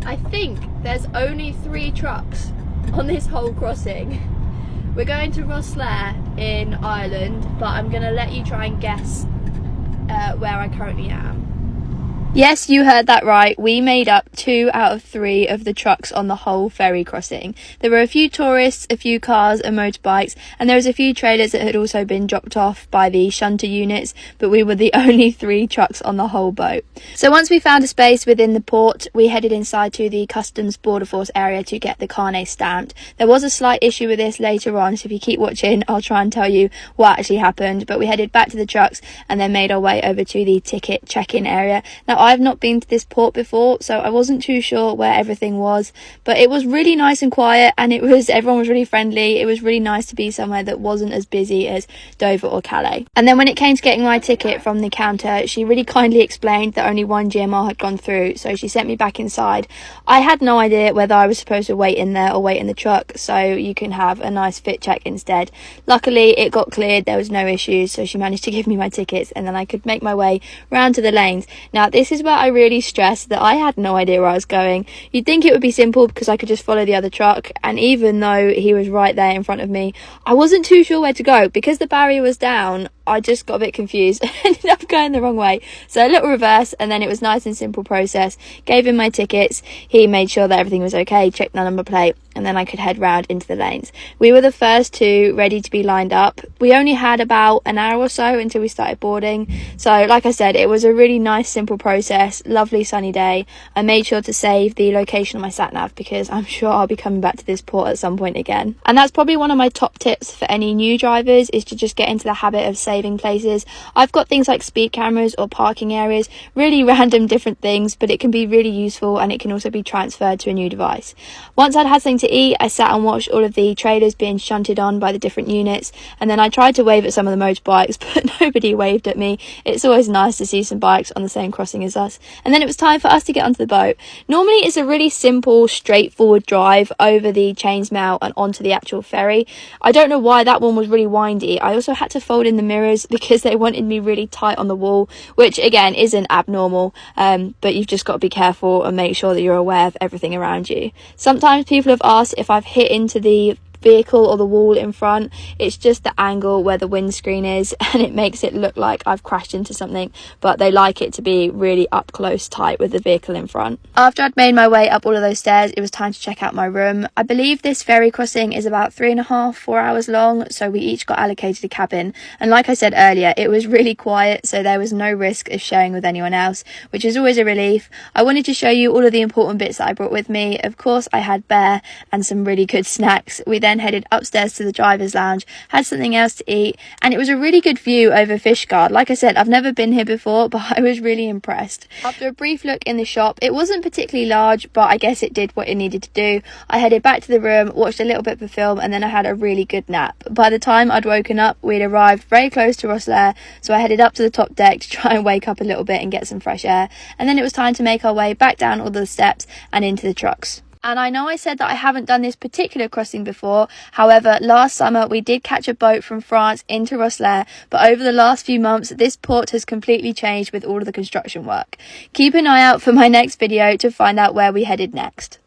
I think there's only 3 trucks on this whole crossing. We're going to Rosslare in Ireland, but I'm going to let you try and guess where I currently am. Yes, you heard that right. We made up 2 out of 3 of the trucks on the whole ferry crossing. There were a few tourists, a few cars and motorbikes, and there was a few trailers that had also been dropped off by the shunter units, but we were the only 3 trucks on the whole boat. So once we found a space within the port, we headed inside to the Customs Border Force area to get the carnet stamped. There was a slight issue with this later on, so if you keep watching, I'll try and tell you what actually happened, but we headed back to the trucks and then made our way over to the ticket check-in area. Now, I've not been to this port before, so I wasn't too sure where everything was, but it was really nice and quiet, and everyone was really friendly. It was really nice to be somewhere that wasn't as busy as Dover or Calais. And then when it came to getting my ticket from the counter, she really kindly explained that only one GMR had gone through, so she sent me back inside. I had no idea whether I was supposed to wait in there or wait in the truck, so you can have a nice fit check instead. Luckily, it got cleared, there was no issues, so she managed to give me my tickets, and then I could make my way round to the lanes. Now, this is where I really stressed that I had no idea where I was going. You'd think it would be simple because I could just follow the other truck, and even though he was right there in front of me, I wasn't too sure where to go. Because the barrier was down, I just got a bit confused and ended up going the wrong way. So a little reverse, and then it was nice and simple process. Gave him my tickets, he made sure that everything was okay, checked the number plate, and then I could head round into the lanes. We were the first 2 ready to be lined up. We only had about an hour or so until we started boarding. So like I said, it was a really nice simple process, lovely sunny day. I made sure to save the location on my sat nav because I'm sure I'll be coming back to this port at some point again. And that's probably one of my top tips for any new drivers, is to just get into the habit of saving places. I've got things like speed cameras or parking areas, really random different things, but it can be really useful, and it can also be transferred to a new device. Once I'd had something to eat, I sat and watched all of the trailers being shunted on by the different units, and then I tried to wave at some of the motorbikes, but nobody waved at me. It's always nice to see some bikes on the same crossing as us. And then it was time for us to get onto the boat. Normally it's a really simple, straightforward drive over the Chainsmount and onto the actual ferry. I don't know why that one was really windy. I also had to fold in the mirrors because they wanted me really tight on the wall, which again isn't abnormal, but you've just got to be careful and make sure that you're aware of everything around you. Sometimes people have asked if I've hit into the vehicle or the wall in front. It's just the angle where the windscreen is, and it makes it look like I've crashed into something, but they like it to be really up close tight with the vehicle in front. After I'd made my way up all of those stairs, it was time to check out my room. I believe this ferry crossing is about 3.5-4 hours long, so we each got allocated a cabin, and like I said earlier, it was really quiet, so there was no risk of sharing with anyone else, which is always a relief. I wanted to show you all of the important bits that I brought with me. Of course, I had bear and some really good snacks. We then headed upstairs to the driver's lounge, had something else to eat, and it was a really good view over Fishguard. Like I said, I've never been here before, but I was really impressed. After a brief look in the shop, it wasn't particularly large, but I guess it did what it needed to do. I headed back to the room, watched a little bit of a film, and then I had a really good nap. By the time I'd woken up, we'd arrived very close to Rosslare, so I headed up to the top deck to try and wake up a little bit and get some fresh air, and then it was time to make our way back down all the steps and into the trucks. And I know I said that I haven't done this particular crossing before. However, last summer we did catch a boat from France into Rosslare, but over the last few months this port has completely changed with all of the construction work. Keep an eye out for my next video to find out where we headed next.